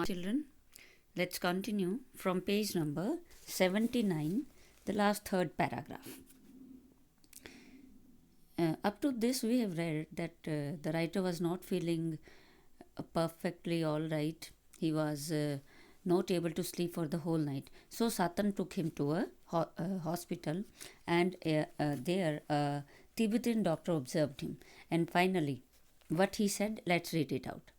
Children, let's continue from page number 79, the last third paragraph. Up to this, we have read that the writer was not feeling perfectly all right. He was not able to sleep for the whole night. So Satan took him to a hospital, and there a Tibetan doctor observed him. And finally, what he said, let's read it out.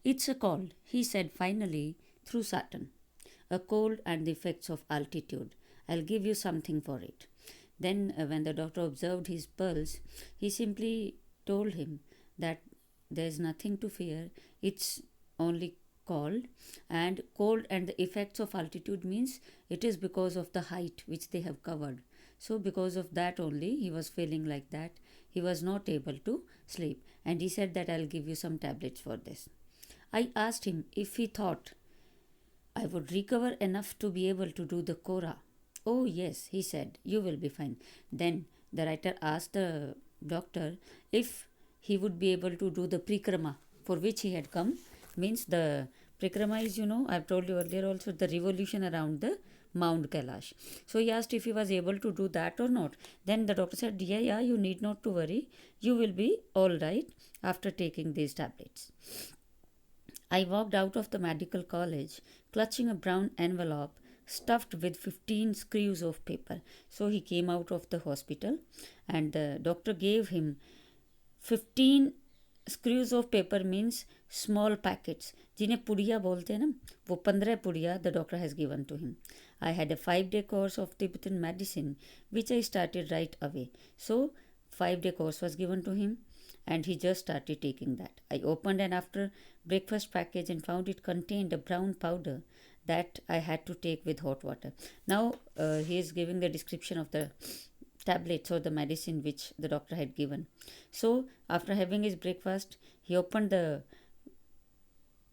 It's a cold, he said finally through Satan. A cold and the effects of altitude. I'll give you something for it. Then, when the doctor observed his pulse, he simply told him that there's nothing to fear, it's only cold. And cold and the effects of altitude means it is because of the height which they have covered. So, because of that only, he was feeling like that. He was not able to sleep. And he said that I'll give you some tablets for this. I asked him if he thought I would recover enough to be able to do the Kora. Oh, yes, he said, you will be fine. Then the writer asked the doctor if he would be able to do the Prikrama for which he had come. Means the Prikrama is, I've told you earlier also, the revolution around the Mount Kailash. So he asked if he was able to do that or not. Then the doctor said, yeah, you need not to worry. You will be all right after taking these tablets. I walked out of the medical college clutching a brown envelope stuffed with 15 screws of paper. So he came out of the hospital and the doctor gave him 15 screws of paper means small packets. जिन्हें पुड़िया बोलते हैं ना, वो 15 पुड़िया the doctor has given to him. I had a 5-day course of Tibetan medicine which I started right away. So 5-day course was given to him and he just started taking that. I opened an after breakfast package and found it contained a brown powder that I had to take with hot water. Now he is giving the description of the tablets or the medicine which the doctor had given. So after having his breakfast, he opened the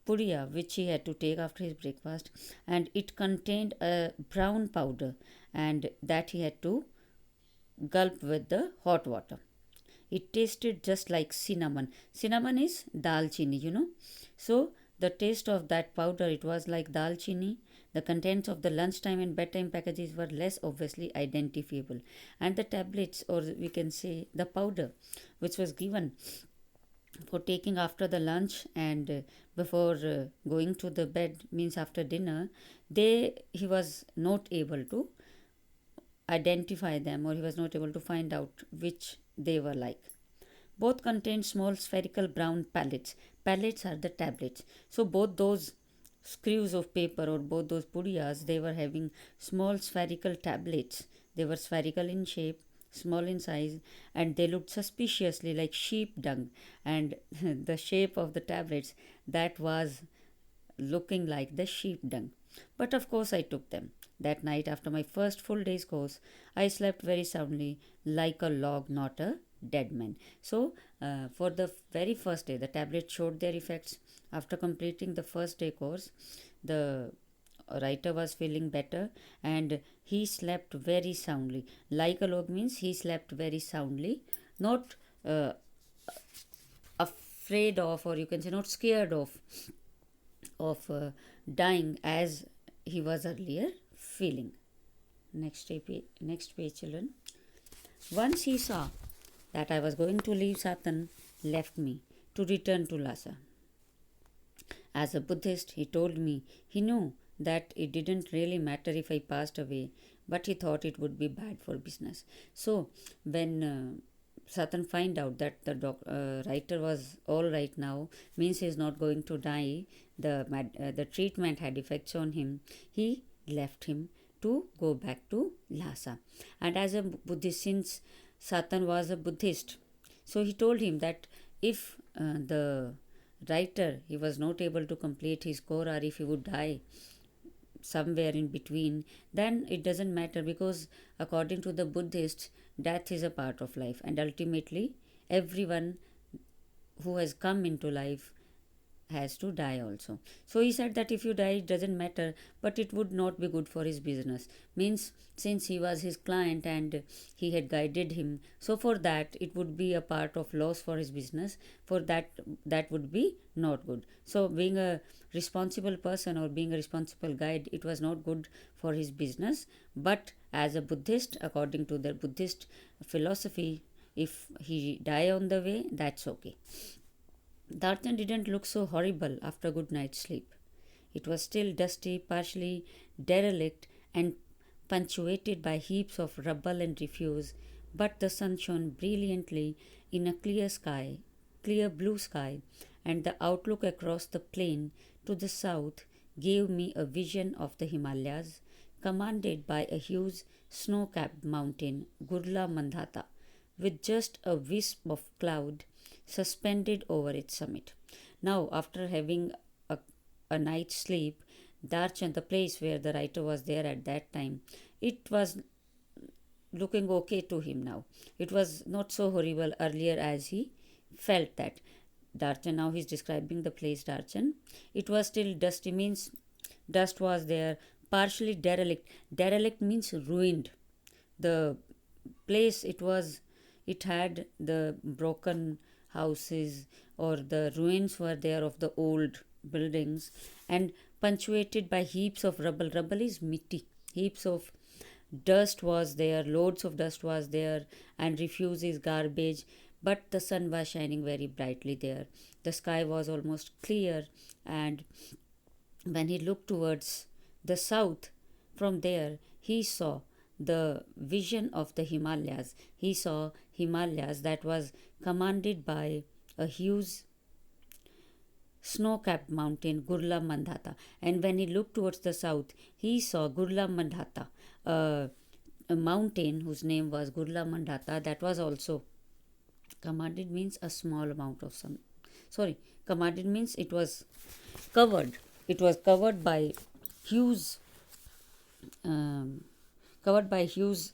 pudiya which he had to take after his breakfast, and it contained a brown powder and that he had to gulp with the hot water. It tasted just like cinnamon. Cinnamon is dalchini, So the taste of that powder, it was like dalchini. The contents of the lunchtime and bedtime packages were less obviously identifiable. And the tablets, or we can say the powder, which was given for taking after the lunch and before going to the bed, means after dinner, he was not able to identify them, or he was not able to find out which they were like. Both contained small spherical brown pellets. Pellets are the tablets. So both those screws of paper or both those pudiyas, they were having small spherical tablets. They were spherical in shape, small in size, and they looked suspiciously like sheep dung. And the shape of the tablets, that was looking like the sheep dung. But of course I took them. That night, after my first full day's course, I slept very soundly like a log, not a dead man. So, for the very first day, the tablets showed their effects. After completing the first day course, the writer was feeling better and he slept very soundly. Like a log means he slept very soundly, not afraid of, or you can say not scared of dying as he was earlier feeling. Next page, children. Once he saw that I was going to leave, Satan left me to return to Lhasa. As a Buddhist, he told me he knew that it didn't really matter if I passed away, but he thought it would be bad for business. So when Satan find out that the writer was all right now, means he is not going to die, the treatment had effects on him, he left him to go back to Lhasa. And as a Buddhist, since Satan was a Buddhist, so he told him that if the writer, he was not able to complete his core, or if he would die somewhere in between, then it doesn't matter, because according to the Buddhists, death is a part of life, and ultimately everyone who has come into life has to die also. So he said that if you die, it doesn't matter, but it would not be good for his business. Means, since he was his client and he had guided him, so for that it would be a part of loss for his business. For that, that would be not good. So being a responsible person or being a responsible guide, it was not good for his business. But as a Buddhist, according to the Buddhist philosophy, if he die on the way, that's okay. Darchan didn't look so horrible after a good night's sleep. It was still dusty, partially derelict, and punctuated by heaps of rubble and refuse, but the sun shone brilliantly in a clear blue sky, and the outlook across the plain to the south gave me a vision of the Himalayas, commanded by a huge snow capped mountain, Gurla Mandhata, with just a wisp of cloud suspended over its summit. Now, after having a, a night's sleep, Darchan, the place where the writer was there at that time, it was looking okay to him now. It was not so horrible earlier as he felt that. Darchan, now he's describing the place Darchan. It was still dusty, means dust was there, partially derelict. Derelict means ruined. The place it had the broken houses, or the ruins were there of the old buildings, and punctuated by heaps of rubble. Rubble is mitti. Heaps of dust was there, loads of dust was there, and refuse is garbage. But the sun was shining very brightly there. The sky was almost clear, and when he looked towards the south, from there he saw the vision of the Himalayas. He saw Himalayas that was commanded by a huge snow capped mountain, Gurla Mandhata. And when he looked towards the south, he saw Gurla Mandhata, a mountain whose name was Gurla Mandhata, that was also commanded, means a small amount of some. Sorry, commanded means it was covered. It was covered by huge, um, covered by huge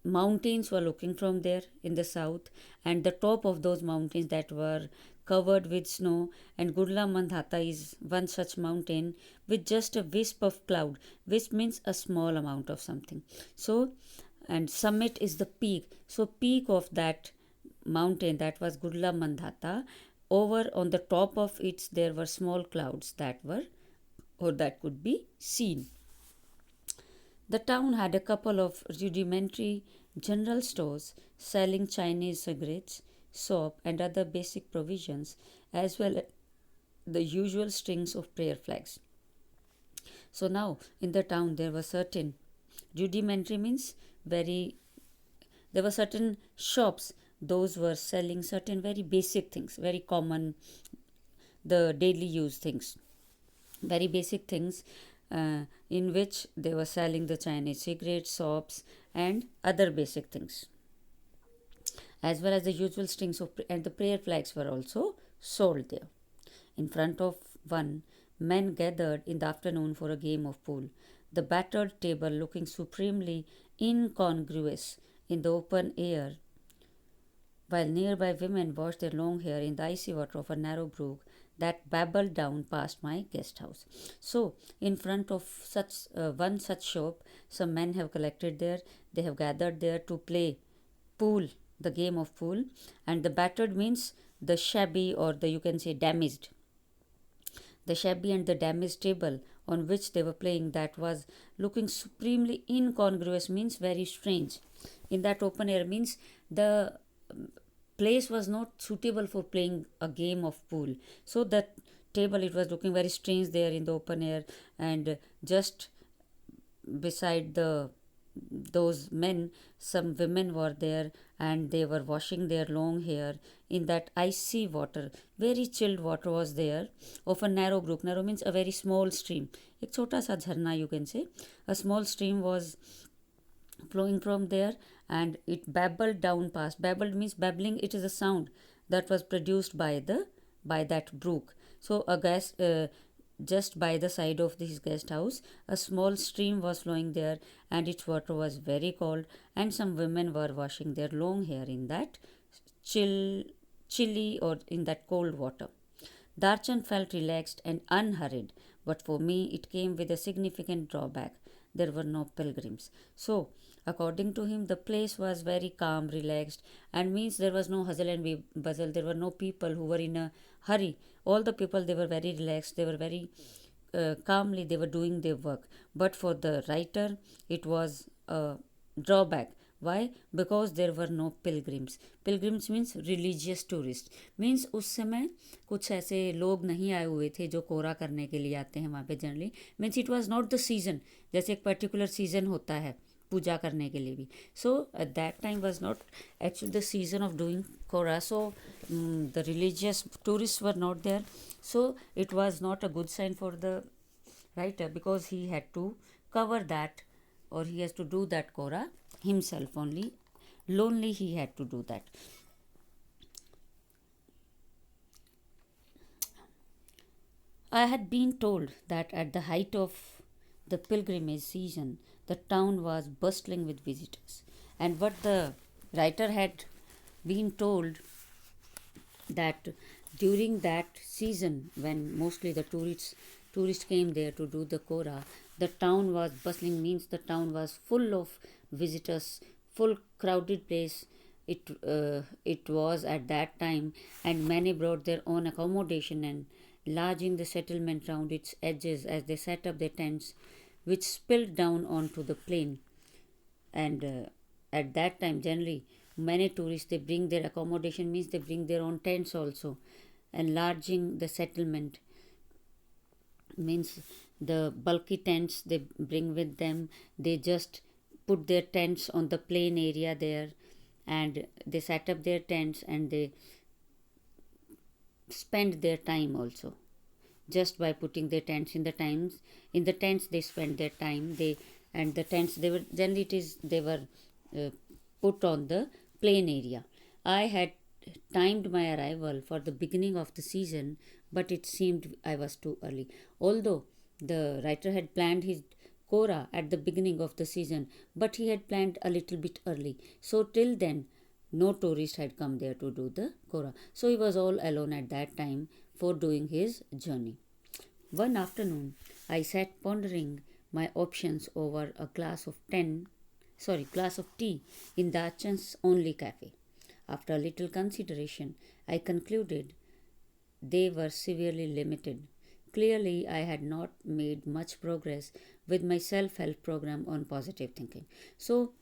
mountains were looking from there in the south, and the top of those mountains that were covered with snow, and Gurla Mandhata is one such mountain with just a wisp of cloud. Wisp means a small amount of something. So, and summit is the peak. So peak of that mountain, that was Gurla Mandhata, over on the top of it there were small clouds that were, or that could be seen. The town had a couple of rudimentary general stores selling Chinese cigarettes, soap, and other basic provisions, as well as the usual strings of prayer flags. So now in the town there were certain rudimentary means very, there were certain shops, those were selling certain very basic things, very common, the daily use things, very basic things, in which they were selling the Chinese cigarettes, soaps, and other basic things, as well as the usual strings of, and the prayer flags were also sold there. In front of one, men gathered in the afternoon for a game of pool, the battered table looking supremely incongruous in the open air, while nearby women washed their long hair in the icy water of a narrow brook that babbled down past my guest house. So, in front of such one such shop, some men have collected there. They have gathered there to play pool, the game of pool, and the battered means the shabby, or the, you can say, damaged. The shabby and the damaged table on which they were playing, that was looking supremely incongruous, means very strange. In that open air means the place was not suitable for playing a game of pool. So that table, it was looking very strange there in the open air, and just beside those men, some women were there, and they were washing their long hair in that icy water. Very chilled water was there of a narrow brook. Narrow means a very small stream, एक छोटा सा झरना, you can say. A small stream was flowing from there, and it babbled down past. Babbled means babbling, it is a sound that was produced by that brook. So a just by the side of this guest house, a small stream was flowing there, and its water was very cold, and some women were washing their long hair in that chilly, or in that cold water. Darchan felt relaxed and unhurried, but for me it came with a significant drawback. There were no pilgrims. So, according to him, the place was very calm, relaxed, and means there was no hustle and bustle. There were no people who were in a hurry. All the people, they were very relaxed. They were very calmly. They were doing their work. But for the writer, it was a drawback. Why? Because there were no pilgrims. Pilgrims means religious tourist. Means उस समय कुछ ऐसे लोग नहीं आए हुए थे जो कोरा करने के लिए आते हैं वहाँ पे generally. Means it was not the season. जैसे एक पर्टिकुलर सीजन होता है पूजा करने के लिए भी. So that time was not actually the season of doing kora. So the religious tourist were not there. So it was not a good sign for the writer because he had to cover that, or he has to do that kora himself only. Lonely he had to do that. I had been told that at the height of the pilgrimage season the town was bustling with visitors, and what the writer had been told that during that season when mostly the tourists came there to do the kora, the town was bustling. Means the town was full of visitors, full crowded place. It was at that time, and many brought their own accommodation and enlarging the settlement round its edges as they set up their tents, which spilled down onto the plain. And at that time generally many tourists, they bring their accommodation, means they bring their own tents also. Enlarging the settlement means the bulky tents they bring with them. They just put their tents on the plain area there, and they set up their tents, and they spend their time also just by putting their tents in the tents they spend their time. The tents, they were generally, it is they were uh, put on the plain area. I had timed my arrival for the beginning of the season, but it seemed I was too early. Although the writer had planned his kora at the beginning of the season, but he had planned a little bit early. So till then no tourist had come there to do the kora. So he was all alone at that time for doing his journey. One afternoon I sat pondering my options over a glass of tea in Dachan's only cafe. After a little consideration, I concluded they were severely limited. Clearly, I had not made much progress with my self help program on positive thinking. So,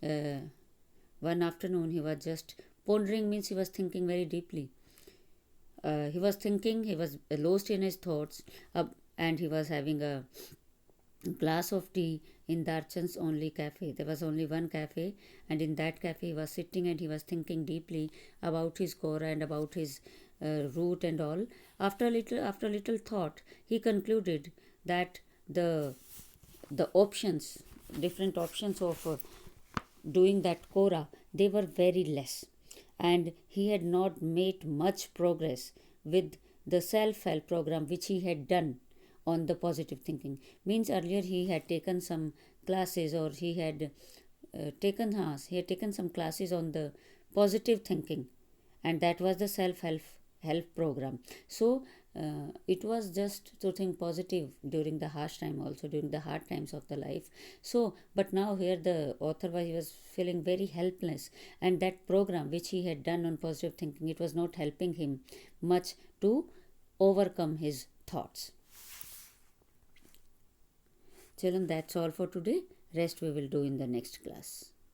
uh, one afternoon, he was just pondering, means he was thinking very deeply. He was thinking, he was lost in his thoughts, and he was having a glass of tea in Darchan's only cafe. There was only one cafe, and in that cafe he was sitting and he was thinking deeply about his kora and about his route and all. After a little thought, he concluded that the options, different options of doing that kora, they were very less, and he had not made much progress with the self-help program which he had done on the positive thinking. Means earlier he had taken some classes, or he had taken some classes on the positive thinking, and that was the self help program. So it was just to think positive during the harsh time, also during the hard times of the life. So but now here the author was, he was feeling very helpless, and that program which he had done on positive thinking, it was not helping him much to overcome his thoughts. Children, that's all for today. Rest we will do in the next class.